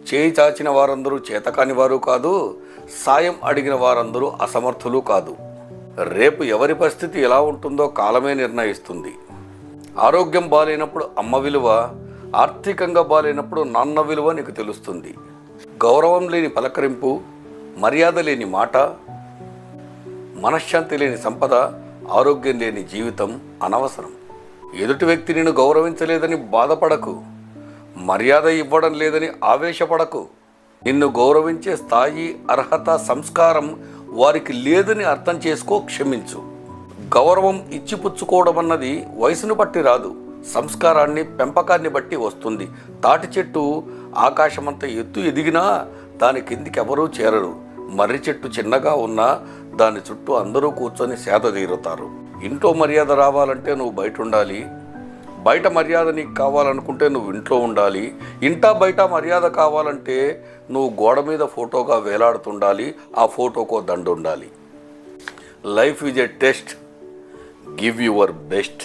చేయి చాచిన వారందరూ చేతకాని వారు కాదు, సాయం అడిగిన వారందరూ అసమర్థులు కాదు. రేపు ఎవరి పరిస్థితి ఎలా ఉంటుందో కాలమే నిర్ణయిస్తుంది. ఆరోగ్యం బాలేనప్పుడు అమ్మ విలువ, ఆర్థికంగా బాలేనప్పుడు నాన్న విలువ నీకు తెలుస్తుంది. గౌరవం లేని పలకరింపు, మర్యాద లేని మాట, మనశ్శాంతి లేని సంపద, ఆరోగ్యం లేని జీవితం అనవసరం. ఎదుటి వ్యక్తి నిన్ను గౌరవించలేదని బాధపడకు, మర్యాద ఇవ్వడం లేదని ఆవేశపడకు. నిన్ను గౌరవించే స్థాయి, అర్హత, సంస్కారం వారికి లేదని అర్థం చేసుకో, క్షమించు. గౌరవం ఇచ్చిపుచ్చుకోవడం అన్నది వయసును బట్టి రాదు, సంస్కారాన్ని, పెంపకాన్ని బట్టి వస్తుంది. తాటి చెట్టు ఆకాశమంత ఎత్తు ఎదిగినా దాని కిందికి ఎవరూ చేరరు. మర్రి చెట్టు చిన్నగా ఉన్నా దాని చుట్టూ అందరూ కూర్చొని సేద తీరుతారు. ఇంట్లో మర్యాద రావాలంటే నువ్వు బయట ఉండాలి, బయట మర్యాద నీకు కావాలనుకుంటే నువ్వు ఇంట్లో ఉండాలి. ఇంటా బయట మర్యాద కావాలంటే నువ్వు గోడ మీద ఫోటోగా వేలాడుతుండాలి, ఆ ఫోటోకో దండు ఉండాలి. Life is a test, give your best.